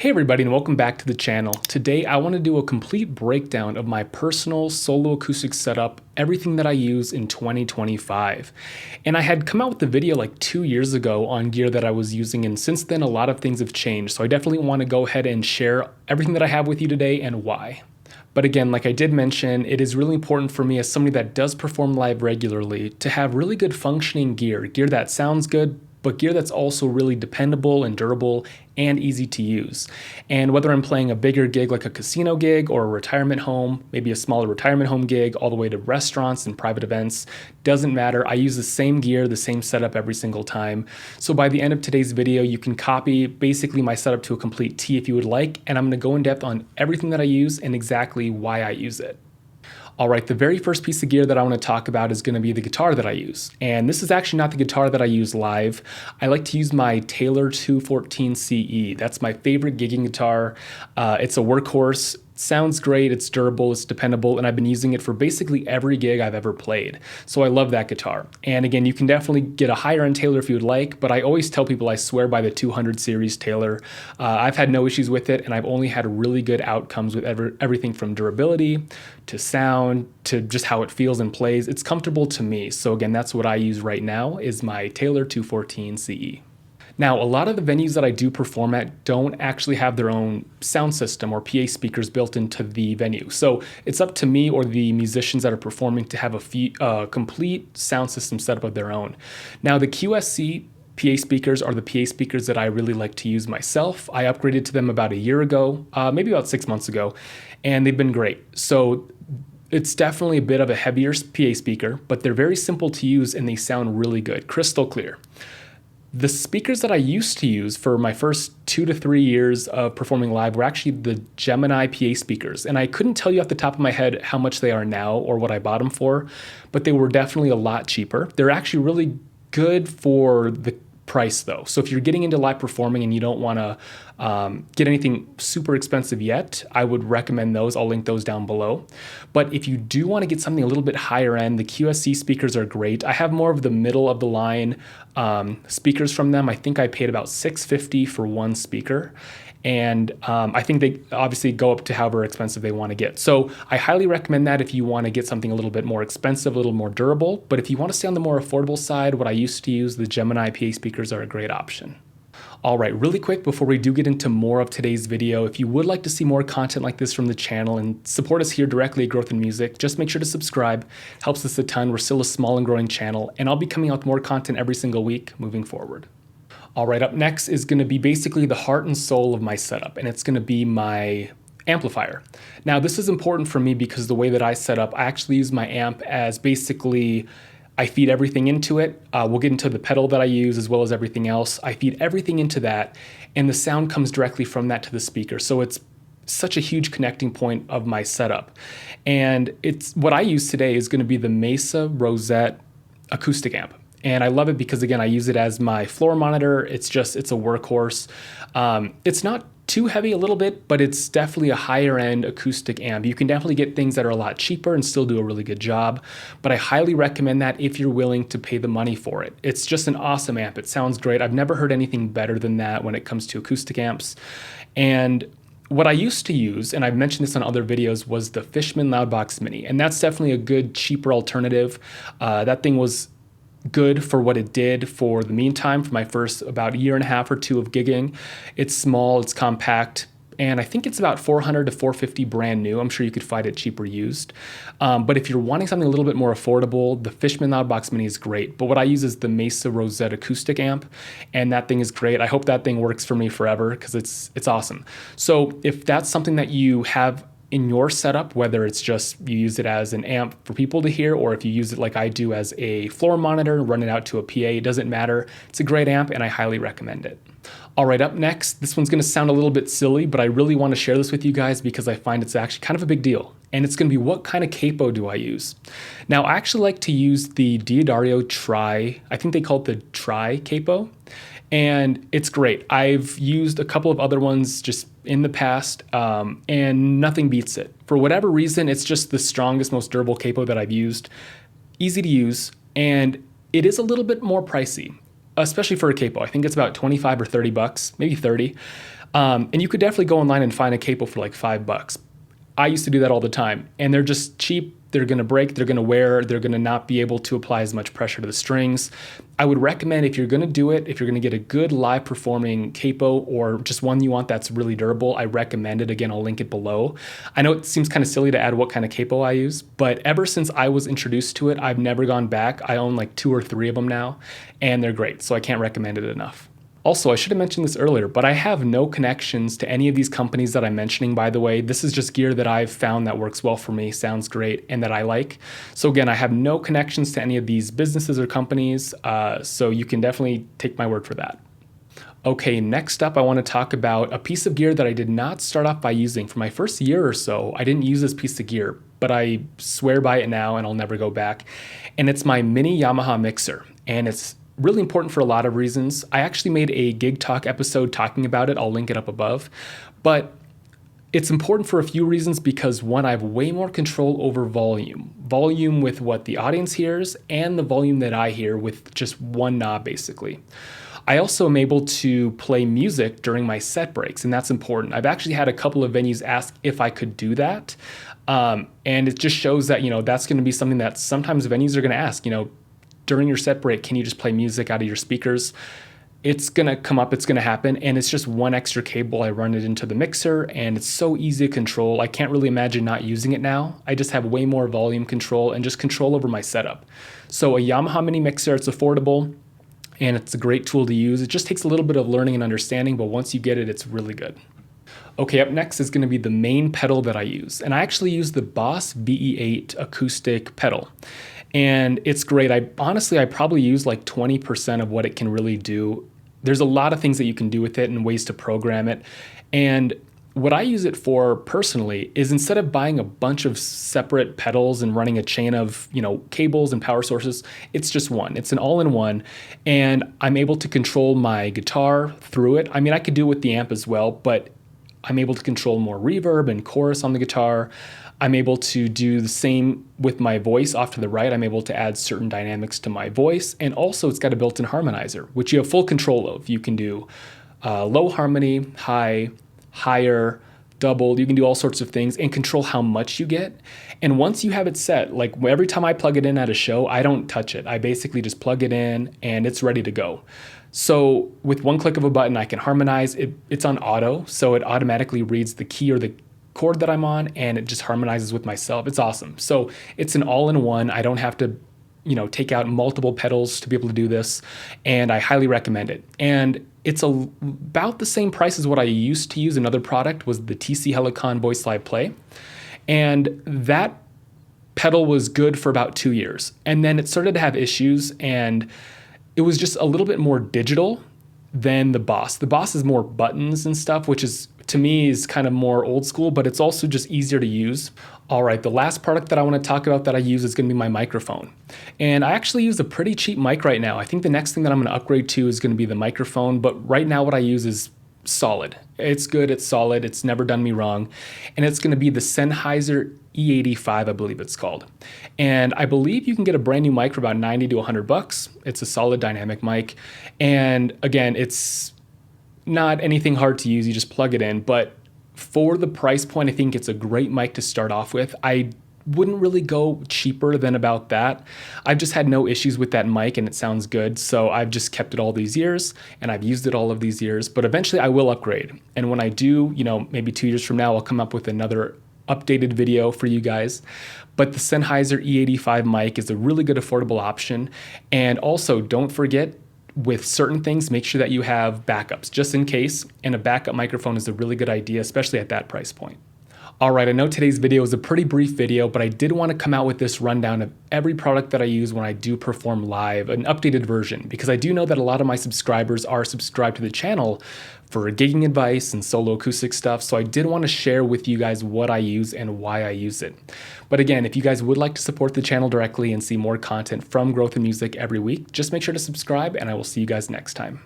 Hey everybody, and welcome back to the channel. Today I want to do a complete breakdown of my personal solo acoustic setup, everything that I use in 2025. And I had come out with the video like 2 years ago on gear that I was using, and since then a lot of things have changed. So I definitely want to go ahead and share everything that I have with you today and why. But again, like I did mention, it is really important for me as somebody that does perform live regularly to have really good functioning gear that sounds good, but gear that's also really dependable and durable and easy to use. And whether I'm playing a bigger gig like a casino gig or a retirement home, maybe a smaller retirement home gig, all the way to restaurants and private events, doesn't matter. I use the same gear, the same setup every single time. So by the end of today's video, you can copy basically my setup to a complete T if you would like, and I'm gonna go in depth on everything that I use and exactly why I use it. All right, the very first piece of gear that I want to talk about is going to be the guitar that I use. And this is actually not the guitar that I use live. I like to use my Taylor 214 CE. That's my favorite gigging guitar. It's a workhorse. Sounds great, it's durable, it's dependable, and I've been using it for basically every gig I've ever played. So I love that guitar. And again, you can definitely get a higher end Taylor if you would like, but I always tell people I swear by the 200 series Taylor. I've had no issues with it, and I've only had really good outcomes with everything from durability to sound to just how it feels and plays. It's comfortable to me. So again, that's what I use right now is my Taylor 214 CE. Now, a lot of the venues that I do perform at don't actually have their own sound system or PA speakers built into the venue. So it's up to me or the musicians that are performing to have a complete sound system set up of their own. Now, the QSC PA speakers are the PA speakers that I really like to use myself. I upgraded to them about a year ago, maybe about 6 months ago, and they've been great. So it's definitely a bit of a heavier PA speaker, but they're very simple to use and they sound really good, crystal clear. The speakers that I used to use for my first 2 to 3 years of performing live were actually the Gemini PA speakers. And I couldn't tell you off the top of my head how much they are now or what I bought them for, but they were definitely a lot cheaper. They're actually really good for the price though. So if you're getting into live performing and you don't want to get anything super expensive yet, I would recommend those. I'll link those down below. But if you do want to get something a little bit higher end, the QSC speakers are great. I have more of the middle of the line speakers from them. I think I paid about $650 for one speaker. And I think they obviously go up to however expensive they want to get. So I highly recommend that if you want to get something a little bit more expensive, a little more durable. But if you want to stay on the more affordable side, what I used to use, the Gemini PA speakers are a great option. All right, really quick before we do get into more of today's video, if you would like to see more content like this from the channel and support us here directly at Growth in Music, just make sure to subscribe. Helps us a ton. We're still a small and growing channel, and I'll be coming out with more content every single week moving forward. All right, up next is going to be basically the heart and soul of my setup, and it's going to be my amplifier. Now, this is important for me because the way that I set up, I actually use my amp as basically I feed everything into it. We'll get into the pedal that I use as well as everything else. I feed everything into that, and the sound comes directly from that to the speaker. So it's such a huge connecting point of my setup. And it's what I use today is going to be the Mesa Rosette acoustic amp. And I love it because, again, I use it as my floor monitor. It's a workhorse. It's not too heavy a little bit, but it's definitely a higher end acoustic amp. You can definitely get things that are a lot cheaper and still do a really good job. But I highly recommend that if you're willing to pay the money for it. It's just an awesome amp. It sounds great. I've never heard anything better than that when it comes to acoustic amps. And what I used to use, and I've mentioned this on other videos, was the Fishman Loudbox Mini. And that's definitely a good, cheaper alternative. That thing was good for what it did for the meantime, for my first about a year and a half or two of gigging. It's small, it's compact, and I think it's about $400 to $450 brand new. I'm sure you could find it cheaper used. But if you're wanting something a little bit more affordable, the Fishman Loudbox Mini is great. But what I use is the Mesa Rosette acoustic amp, and that thing is great. I hope that thing works for me forever because it's awesome. So if that's something that you have in your setup, whether it's just you use it as an amp for people to hear, or if you use it like I do as a floor monitor, run it out to a PA, it doesn't matter. It's a great amp and I highly recommend it. All right, up next, this one's gonna sound a little bit silly, but I really wanna share this with you guys because I find it's actually kind of a big deal. And it's gonna be, what kind of capo do I use? Now, I actually like to use the Diodario Tri, I think they call it the Tri Capo. And it's great. I've used a couple of other ones just in the past, and nothing beats it. For whatever reason, it's just the strongest, most durable capo that I've used. Easy to use, and it is a little bit more pricey, especially for a capo. I think it's about 25 or 30 bucks, maybe 30. And you could definitely go online and find a Capo for like $5. I used to do that all the time, and they're just cheap. They're going to break, they're going to wear, they're going to not be able to apply as much pressure to the strings. I would recommend, if you're going to do it, if you're going to get a good live performing Capo or just one you want that's really durable, I recommend it. Again, I'll link it below. I know it seems kind of silly to add what kind of Capo I use, but ever since I was introduced to it, I've never gone back. I own like 2 or 3 of them now, and they're great, so I can't recommend it enough. Also, I should have mentioned this earlier, but I have no connections to any of these companies that I'm mentioning, by the way. This is just gear that I've found that works well for me, sounds great, and that I like. So again, I have no connections to any of these businesses or companies, so you can definitely take my word for that. Okay, next up, I want to talk about a piece of gear that I did not start off by using. For my first year or so, I didn't use this piece of gear, but I swear by it now and I'll never go back. And it's my mini Yamaha mixer, and it's really important for a lot of reasons. I actually made a Gig Talk episode talking about it. I'll link it up above. But it's important for a few reasons because, one, I have way more control over volume. Volume with what the audience hears and the volume that I hear with just one knob, basically. I also am able to play music during my set breaks, and that's important. I've actually had a couple of venues ask if I could do that. And it just shows that, that's going to be something that sometimes venues are going to ask, during your set break, can you just play music out of your speakers? It's gonna come up, it's gonna happen, and it's just one extra cable. I run it into the mixer, and it's so easy to control. I can't really imagine not using it now. I just have way more volume control and just control over my setup. So a Yamaha mini mixer, it's affordable, and it's a great tool to use. It just takes a little bit of learning and understanding, but once you get it, it's really good. Okay, up next is gonna be the main pedal that I use, and I actually use the Boss VE8 acoustic pedal. And it's great. I probably use like 20% of what it can really do. There's a lot of things that you can do with it and ways to program it. And what I use it for personally is, instead of buying a bunch of separate pedals and running a chain of, cables and power sources, it's just one. It's an all-in-one, and I'm able to control my guitar through it. I mean, I could do it with the amp as well, but I'm able to control more reverb and chorus on the guitar. I'm able to do the same with my voice off to the right. I'm able to add certain dynamics to my voice. And also it's got a built-in harmonizer, which you have full control of. You can do low harmony, high, higher, double. You can do all sorts of things and control how much you get. And once you have it set, like every time I plug it in at a show, I don't touch it. I basically just plug it in and it's ready to go. So with one click of a button, I can harmonize. It's on auto, so it automatically reads the key or the chord that I'm on, and it just harmonizes with myself. It's awesome. So it's an all-in-one. I don't have to, take out multiple pedals to be able to do this, and I highly recommend it. And it's about the same price as what I used to use. Another product was the TC Helicon Voice Live Play, and that pedal was good for about 2 years. And then it started to have issues, and it was just a little bit more digital than the Boss. The Boss is more buttons and stuff, which is, to me, is kind of more old school, but it's also just easier to use. All right, the last product that I want to talk about that I use is going to be my microphone. And I actually use a pretty cheap mic right now. I think the next thing that I'm going to upgrade to is going to be the microphone, but right now what I use is solid. It's good, it's solid, it's never done me wrong. And it's going to be the Senheisser E85, I believe it's called. And I believe you can get a brand new mic for about 90 to $100. It's a solid dynamic mic. And again, it's not anything hard to use, you just plug it in. But for the price point, I think it's a great mic to start off with. I wouldn't really go cheaper than about that. I've just had no issues with that mic and it sounds good. So I've just kept it all these years and I've used it all of these years, but eventually I will upgrade. And when I do, maybe 2 years from now, I'll come up with another updated video for you guys. But the Sennheiser E85 mic is a really good affordable option. And also don't forget, with certain things, make sure that you have backups just in case. And a backup microphone is a really good idea, especially at that price point. All right, I know today's video is a pretty brief video, but I did want to come out with this rundown of every product that I use when I do perform live, an updated version, because I do know that a lot of my subscribers are subscribed to the channel for gigging advice and solo acoustic stuff, so I did want to share with you guys what I use and why I use it. But again, if you guys would like to support the channel directly and see more content from Growth in Music every week, just make sure to subscribe, and I will see you guys next time.